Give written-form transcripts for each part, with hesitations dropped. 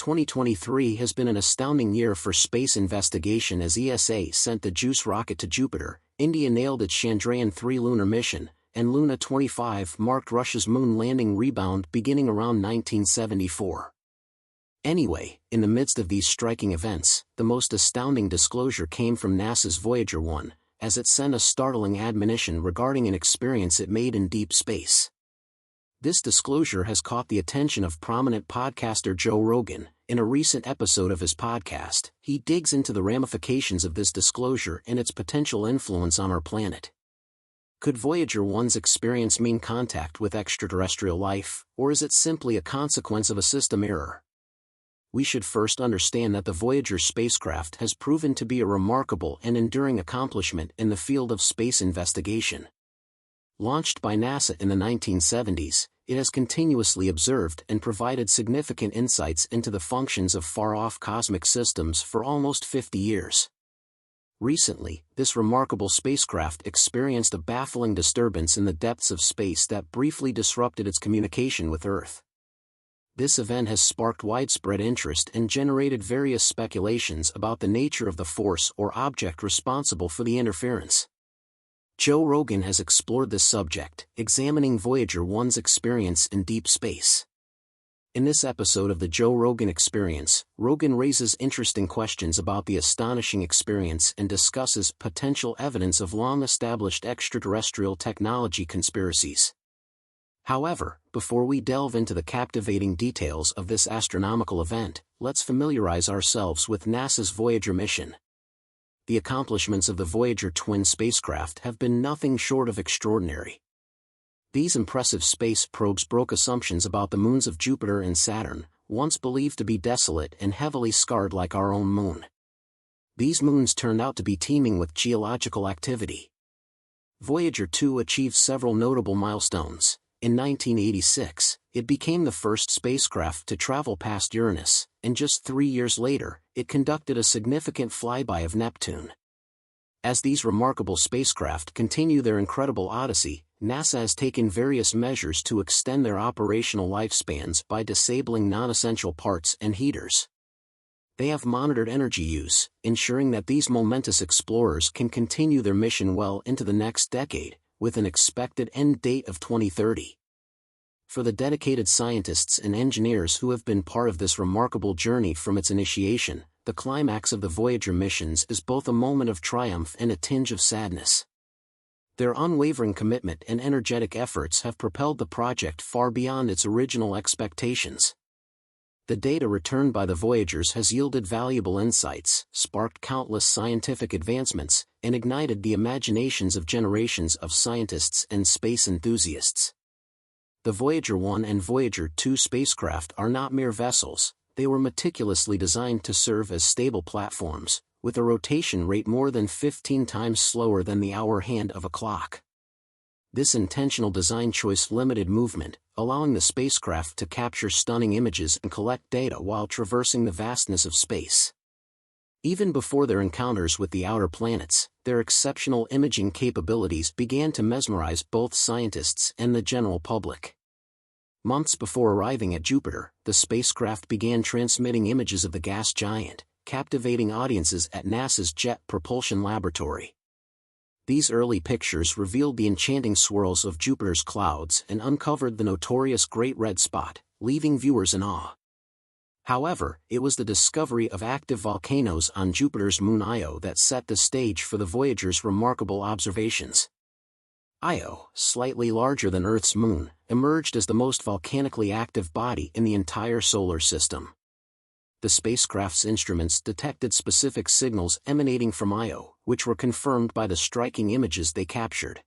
2023 has been an astounding year for space investigation as ESA sent the JUICE rocket to Jupiter, India nailed its Chandrayaan-3 lunar mission, and Luna 25 marked Russia's moon landing rebound beginning around 1974. Anyway, in the midst of these striking events, the most astounding disclosure came from NASA's Voyager 1, as it sent a startling admonition regarding an experience it made in deep space. This disclosure has caught the attention of prominent podcaster Joe Rogan. In a recent episode of his podcast, he digs into the ramifications of this disclosure and its potential influence on our planet. Could Voyager 1's experience mean contact with extraterrestrial life, or is it simply a consequence of a system error? We should first understand that the Voyager spacecraft has proven to be a remarkable and enduring accomplishment in the field of space investigation. Launched by NASA in the 1970s, it has continuously observed and provided significant insights into the functions of far-off cosmic systems for almost 50 years. Recently, this remarkable spacecraft experienced a baffling disturbance in the depths of space that briefly disrupted its communication with Earth. This event has sparked widespread interest and generated various speculations about the nature of the force or object responsible for the interference. Joe Rogan has explored this subject, examining Voyager 1's experience in deep space. In this episode of the Joe Rogan Experience, Rogan raises interesting questions about the astonishing experience and discusses potential evidence of long-established extraterrestrial technology conspiracies. However, before we delve into the captivating details of this astronomical event, let's familiarize ourselves with NASA's Voyager mission. The accomplishments of the Voyager twin spacecraft have been nothing short of extraordinary. These impressive space probes broke assumptions about the moons of Jupiter and Saturn, once believed to be desolate and heavily scarred like our own moon. These moons turned out to be teeming with geological activity. Voyager 2 achieved several notable milestones. In 1986, it became the first spacecraft to travel past Uranus, and just 3 years later, it conducted a significant flyby of Neptune. As these remarkable spacecraft continue their incredible odyssey, NASA has taken various measures to extend their operational lifespans by disabling non-essential parts and heaters. They have monitored energy use, ensuring that these momentous explorers can continue their mission well into the next decade, with an expected end date of 2030. For the dedicated scientists and engineers who have been part of this remarkable journey from its initiation, the climax of the Voyager missions is both a moment of triumph and a tinge of sadness. Their unwavering commitment and energetic efforts have propelled the project far beyond its original expectations. The data returned by the Voyagers has yielded valuable insights, sparked countless scientific advancements, and ignited the imaginations of generations of scientists and space enthusiasts. The Voyager 1 and Voyager 2 spacecraft are not mere vessels, they were meticulously designed to serve as stable platforms, with a rotation rate more than 15 times slower than the hour hand of a clock. This intentional design choice limited movement, allowing the spacecraft to capture stunning images and collect data while traversing the vastness of space. Even before their encounters with the outer planets, their exceptional imaging capabilities began to mesmerize both scientists and the general public. Months before arriving at Jupiter, the spacecraft began transmitting images of the gas giant, captivating audiences at NASA's Jet Propulsion Laboratory. These early pictures revealed the enchanting swirls of Jupiter's clouds and uncovered the notorious Great Red Spot, leaving viewers in awe. However, it was the discovery of active volcanoes on Jupiter's moon Io that set the stage for the Voyager's remarkable observations. Io, slightly larger than Earth's moon, emerged as the most volcanically active body in the entire solar system. The spacecraft's instruments detected specific signals emanating from Io, which were confirmed by the striking images they captured.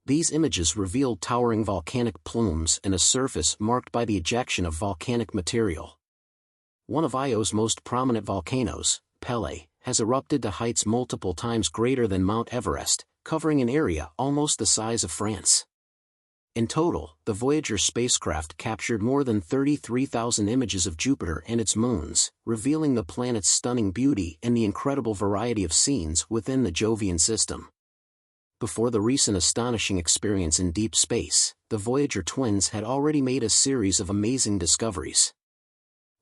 These images revealed towering volcanic plumes and a surface marked by the ejection of volcanic material. One of Io's most prominent volcanoes, Pele, has erupted to heights multiple times greater than Mount Everest, covering an area almost the size of France. In total, the Voyager spacecraft captured more than 33,000 images of Jupiter and its moons, revealing the planet's stunning beauty and the incredible variety of scenes within the Jovian system. Before the recent astonishing experience in deep space, the Voyager twins had already made a series of amazing discoveries.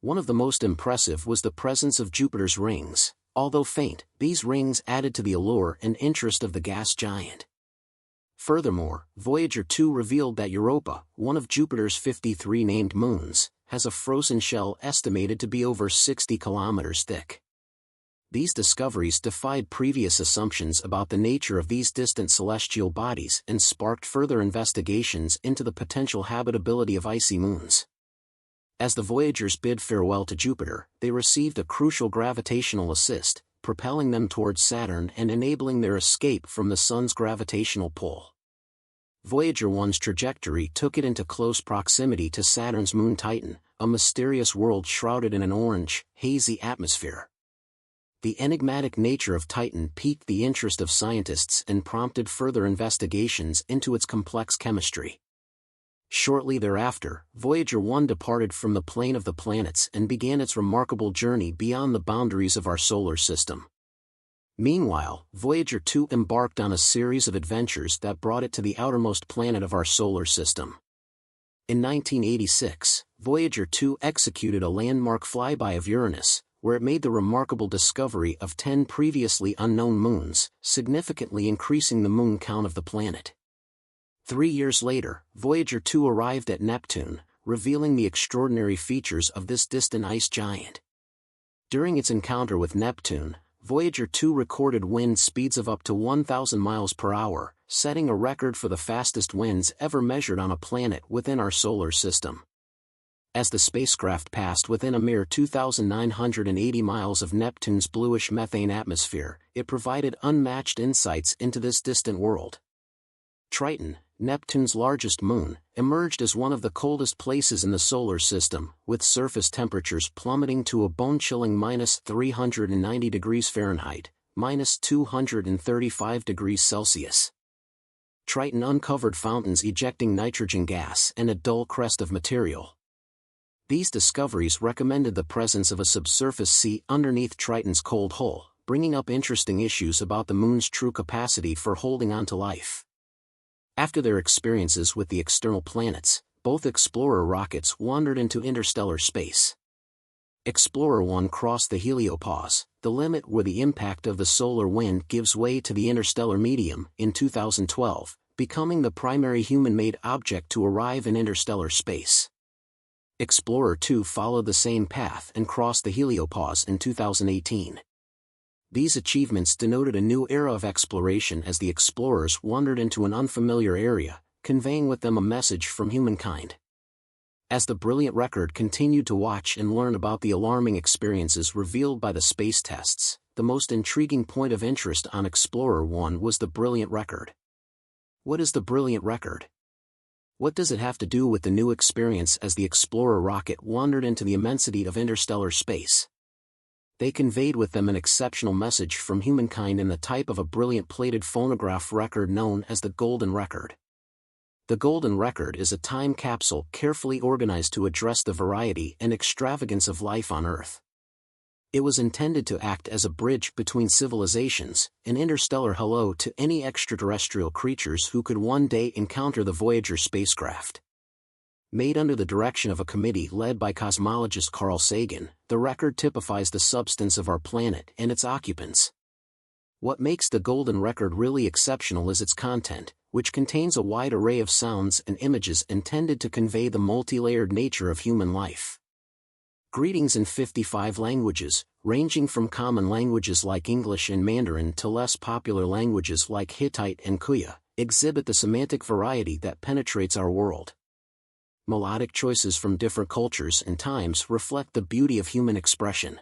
One of the most impressive was the presence of Jupiter's rings. Although faint, these rings added to the allure and interest of the gas giant. Furthermore, Voyager 2 revealed that Europa, one of Jupiter's 53 named moons, has a frozen shell estimated to be over 60 kilometers thick. These discoveries defied previous assumptions about the nature of these distant celestial bodies and sparked further investigations into the potential habitability of icy moons. As the Voyagers bid farewell to Jupiter, they received a crucial gravitational assist, propelling them towards Saturn and enabling their escape from the Sun's gravitational pull. Voyager 1's trajectory took it into close proximity to Saturn's moon Titan, a mysterious world shrouded in an orange, hazy atmosphere. The enigmatic nature of Titan piqued the interest of scientists and prompted further investigations into its complex chemistry. Shortly thereafter, Voyager 1 departed from the plane of the planets and began its remarkable journey beyond the boundaries of our solar system. Meanwhile, Voyager 2 embarked on a series of adventures that brought it to the outermost planet of our solar system. In 1986, Voyager 2 executed a landmark flyby of Uranus, where it made the remarkable discovery of 10 previously unknown moons, significantly increasing the moon count of the planet. 3 years later, Voyager 2 arrived at Neptune, revealing the extraordinary features of this distant ice giant. During its encounter with Neptune, Voyager 2 recorded wind speeds of up to 1,000 miles per hour, setting a record for the fastest winds ever measured on a planet within our solar system. As the spacecraft passed within a mere 2,980 miles of Neptune's bluish methane atmosphere, it provided unmatched insights into this distant world. Triton, Neptune's largest moon, emerged as one of the coldest places in the solar system, with surface temperatures plummeting to a bone-chilling -390 degrees Fahrenheit, -235 degrees Celsius. Triton uncovered fountains ejecting nitrogen gas and a dull crest of material. These discoveries recommended the presence of a subsurface sea underneath Triton's cold hull, bringing up interesting issues about the moon's true capacity for holding on to life. After their experiences with the external planets, both Explorer rockets wandered into interstellar space. Explorer 1 crossed the heliopause, the limit where the impact of the solar wind gives way to the interstellar medium, in 2012, becoming the primary human-made object to arrive in interstellar space. Explorer 2 followed the same path and crossed the heliopause in 2018. These achievements denoted a new era of exploration as the explorers wandered into an unfamiliar area, conveying with them a message from humankind. As the brilliant record continued to watch and learn about the alarming experiences revealed by the space tests, the most intriguing point of interest on Explorer 1 was the brilliant record. What is the brilliant record? What does it have to do with the new experience as the Explorer rocket wandered into the immensity of interstellar space? They conveyed with them an exceptional message from humankind in the type of a brilliant plated phonograph record known as the Golden Record. The Golden Record is a time capsule carefully organized to address the variety and extravagance of life on Earth. It was intended to act as a bridge between civilizations, an interstellar hello to any extraterrestrial creatures who could one day encounter the Voyager spacecraft. Made under the direction of a committee led by cosmologist Carl Sagan, the record typifies the substance of our planet and its occupants. What makes the Golden Record really exceptional is its content, which contains a wide array of sounds and images intended to convey the multi-layered nature of human life. Greetings in 55 languages, ranging from common languages like English and Mandarin to less popular languages like Hittite and Kuya, exhibit the semantic variety that penetrates our world. Melodic choices from different cultures and times reflect the beauty of human expression.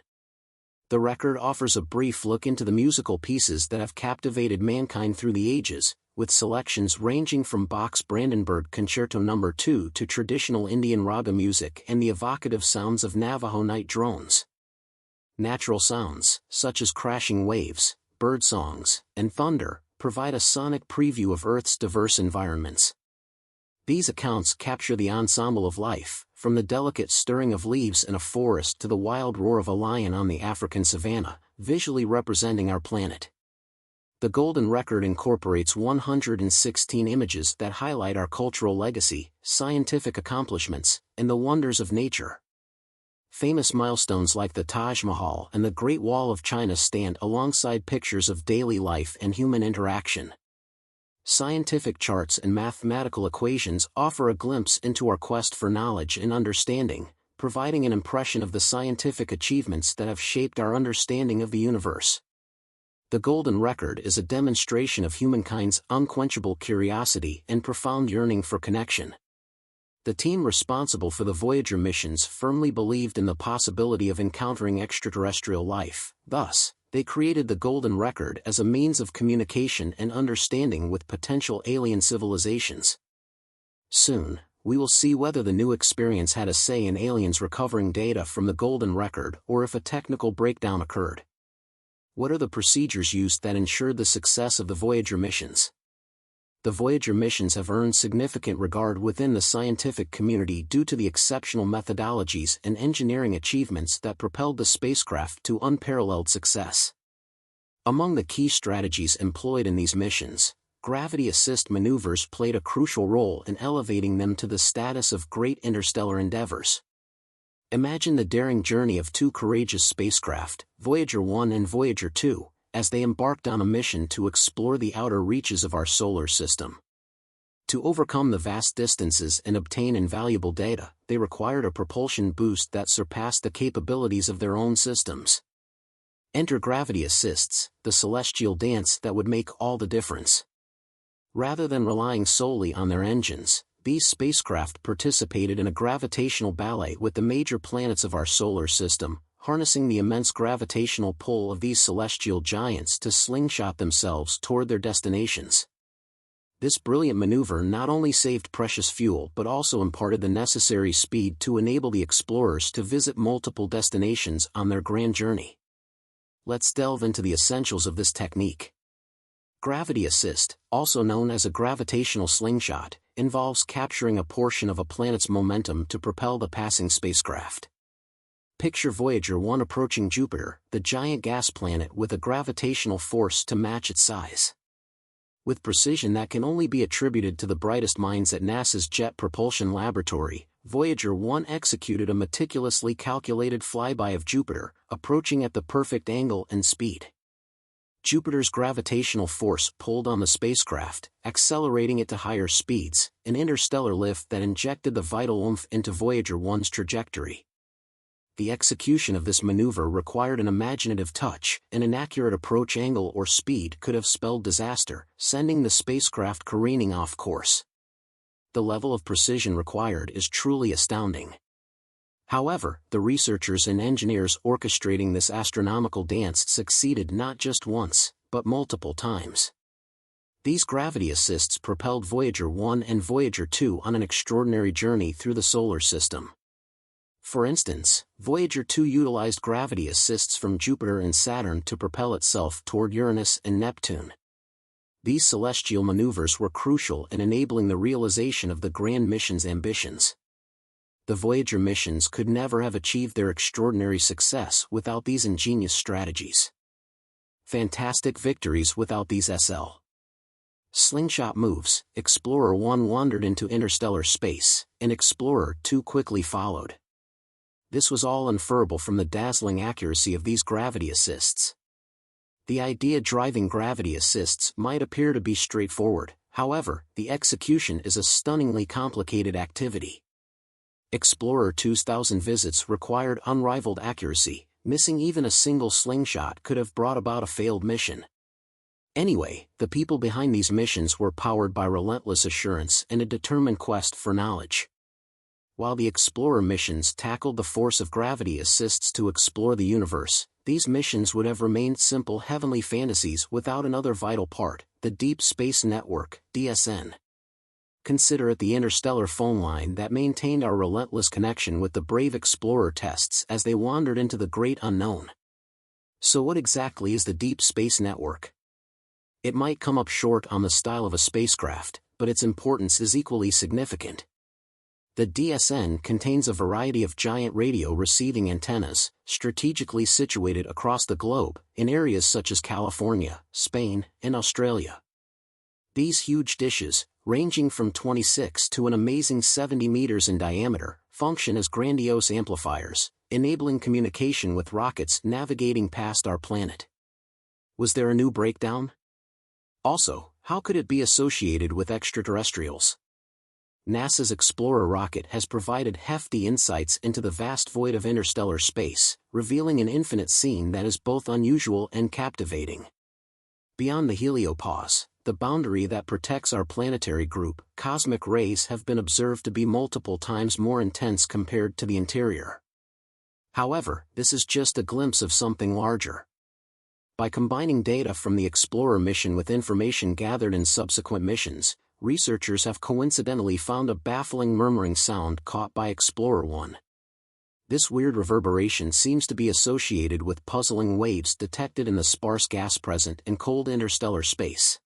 The record offers a brief look into the musical pieces that have captivated mankind through the ages, with selections ranging from Bach's Brandenburg Concerto No. 2 to traditional Indian raga music and the evocative sounds of Navajo night drones. Natural sounds, such as crashing waves, bird songs, and thunder, provide a sonic preview of Earth's diverse environments. These accounts capture the ensemble of life, from the delicate stirring of leaves in a forest to the wild roar of a lion on the African savanna, visually representing our planet. The Golden Record incorporates 116 images that highlight our cultural legacy, scientific accomplishments, and the wonders of nature. Famous milestones like the Taj Mahal and the Great Wall of China stand alongside pictures of daily life and human interaction. Scientific charts and mathematical equations offer a glimpse into our quest for knowledge and understanding, providing an impression of the scientific achievements that have shaped our understanding of the universe. The Golden Record is a demonstration of humankind's unquenchable curiosity and profound yearning for connection. The team responsible for the Voyager missions firmly believed in the possibility of encountering extraterrestrial life. Thus, they created the Golden Record as a means of communication and understanding with potential alien civilizations. Soon, we will see whether the new experience had a say in aliens recovering data from the Golden Record or if a technical breakdown occurred. What are the procedures used that ensured the success of the Voyager missions? The Voyager missions have earned significant regard within the scientific community due to the exceptional methodologies and engineering achievements that propelled the spacecraft to unparalleled success. Among the key strategies employed in these missions, gravity assist maneuvers played a crucial role in elevating them to the status of great interstellar endeavors. Imagine the daring journey of two courageous spacecraft, Voyager 1 and Voyager 2, as they embarked on a mission to explore the outer reaches of our solar system. To overcome the vast distances and obtain invaluable data, they required a propulsion boost that surpassed the capabilities of their own systems. Enter gravity assists, the celestial dance that would make all the difference. Rather than relying solely on their engines, these spacecraft participated in a gravitational ballet with the major planets of our solar system, harnessing the immense gravitational pull of these celestial giants to slingshot themselves toward their destinations. This brilliant maneuver not only saved precious fuel but also imparted the necessary speed to enable the explorers to visit multiple destinations on their grand journey. Let's delve into the essentials of this technique. Gravity assist, also known as a gravitational slingshot, involves capturing a portion of a planet's momentum to propel the passing spacecraft. Picture Voyager 1 approaching Jupiter, the giant gas planet with a gravitational force to match its size. With precision that can only be attributed to the brightest minds at NASA's Jet Propulsion Laboratory, Voyager 1 executed a meticulously calculated flyby of Jupiter, approaching at the perfect angle and speed. Jupiter's gravitational force pulled on the spacecraft, accelerating it to higher speeds, an interstellar lift that injected the vital oomph into Voyager 1's trajectory. The execution of this maneuver required an imaginative touch, and an inaccurate approach angle or speed could have spelled disaster, sending the spacecraft careening off course. The level of precision required is truly astounding. However, the researchers and engineers orchestrating this astronomical dance succeeded not just once, but multiple times. These gravity assists propelled Voyager 1 and Voyager 2 on an extraordinary journey through the solar system. For instance, Voyager 2 utilized gravity assists from Jupiter and Saturn to propel itself toward Uranus and Neptune. These celestial maneuvers were crucial in enabling the realization of the grand mission's ambitions. The Voyager missions could never have achieved their extraordinary success without these ingenious strategies. Fantastic victories without these slingshot moves. Explorer 1 wandered into interstellar space, and Explorer 2 quickly followed. This was all inferable from the dazzling accuracy of these gravity assists. The idea driving gravity assists might appear to be straightforward, however, the execution is a stunningly complicated activity. Explorer 2's 1,000 visits required unrivaled accuracy, missing even a single slingshot could have brought about a failed mission. Anyway, the people behind these missions were powered by relentless assurance and a determined quest for knowledge. While the Explorer missions tackled the force of gravity assists to explore the universe, these missions would have remained simple heavenly fantasies without another vital part, the Deep Space Network, DSN. Consider it the interstellar phone line that maintained our relentless connection with the brave Explorer tests as they wandered into the great unknown. So what exactly is the Deep Space Network? It might come up short on the style of a spacecraft, but its importance is equally significant. The DSN contains a variety of giant radio receiving antennas, strategically situated across the globe, in areas such as California, Spain, and Australia. These huge dishes, ranging from 26 to an amazing 70 meters in diameter, function as grandiose amplifiers, enabling communication with rockets navigating past our planet. Was there a new breakdown? Also, how could it be associated with extraterrestrials? NASA's Explorer rocket has provided hefty insights into the vast void of interstellar space, revealing an infinite scene that is both unusual and captivating. Beyond the heliopause, the boundary that protects our planetary group, cosmic rays have been observed to be multiple times more intense compared to the interior. However, this is just a glimpse of something larger. By combining data from the Explorer mission with information gathered in subsequent missions, researchers have coincidentally found a baffling murmuring sound caught by Explorer 1. This weird reverberation seems to be associated with puzzling waves detected in the sparse gas present in cold interstellar space.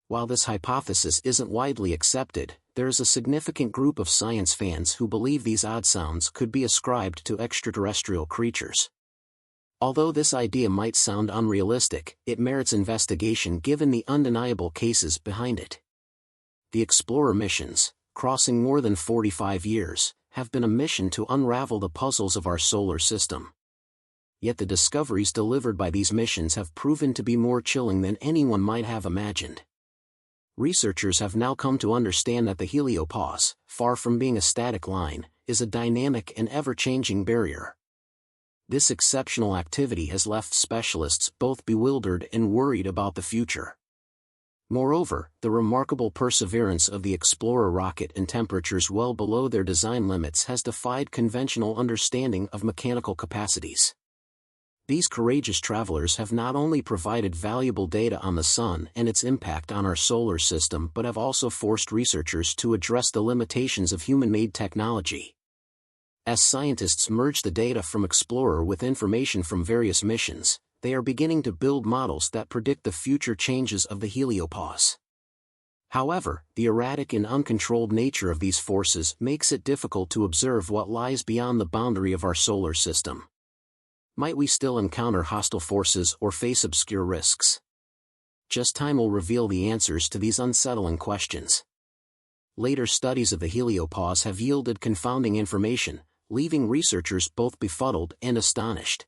While this hypothesis isn't widely accepted, there is a significant group of science fans who believe these odd sounds could be ascribed to extraterrestrial creatures. Although this idea might sound unrealistic, it merits investigation given the undeniable cases behind it. The Explorer missions, crossing more than 45 years, have been a mission to unravel the puzzles of our solar system. Yet the discoveries delivered by these missions have proven to be more chilling than anyone might have imagined. Researchers have now come to understand that the heliopause, far from being a static line, is a dynamic and ever-changing barrier. This exceptional activity has left specialists both bewildered and worried about the future. Moreover, the remarkable perseverance of the Explorer rocket in temperatures well below their design limits has defied conventional understanding of mechanical capacities. These courageous travelers have not only provided valuable data on the Sun and its impact on our solar system but have also forced researchers to address the limitations of human-made technology. As scientists merge the data from Explorer with information from various missions, they are beginning to build models that predict the future changes of the heliopause. However, the erratic and uncontrolled nature of these forces makes it difficult to observe what lies beyond the boundary of our solar system. Might we still encounter hostile forces or face obscure risks? Just time will reveal the answers to these unsettling questions. Later studies of the heliopause have yielded confounding information, leaving researchers both befuddled and astonished.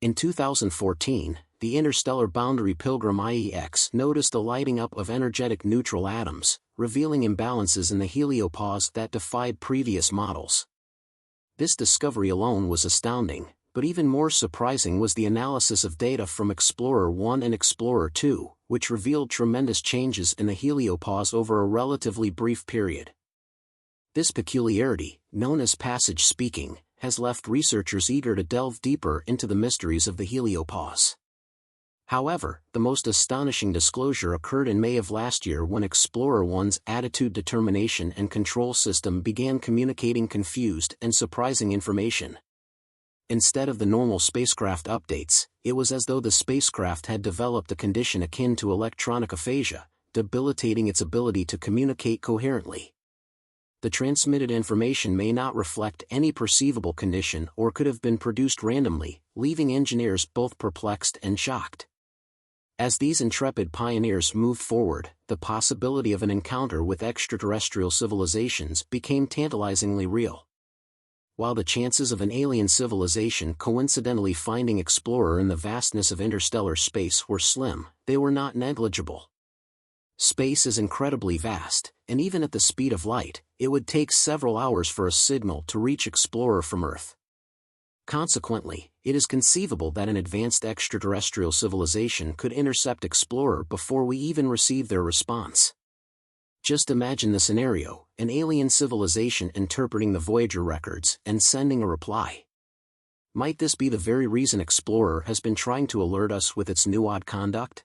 In 2014, the interstellar boundary pilgrim IEX noticed the lighting up of energetic neutral atoms, revealing imbalances in the heliopause that defied previous models. This discovery alone was astounding, but even more surprising was the analysis of data from Explorer 1 and Explorer 2, which revealed tremendous changes in the heliopause over a relatively brief period. This peculiarity, known as passage speaking, has left researchers eager to delve deeper into the mysteries of the heliopause. However, the most astonishing disclosure occurred in May of last year when Explorer 1's attitude determination and control system began communicating confused and surprising information. Instead of the normal spacecraft updates, it was as though the spacecraft had developed a condition akin to electronic aphasia, debilitating its ability to communicate coherently. The transmitted information may not reflect any perceivable condition or could have been produced randomly, leaving engineers both perplexed and shocked. As these intrepid pioneers moved forward, the possibility of an encounter with extraterrestrial civilizations became tantalizingly real. While the chances of an alien civilization coincidentally finding Explorer in the vastness of interstellar space were slim, they were not negligible. Space is incredibly vast, and even at the speed of light, it would take several hours for a signal to reach Explorer from Earth. Consequently, it is conceivable that an advanced extraterrestrial civilization could intercept Explorer before we even receive their response. Just imagine the scenario: an alien civilization interpreting the Voyager records and sending a reply. Might this be the very reason Explorer has been trying to alert us with its new odd conduct?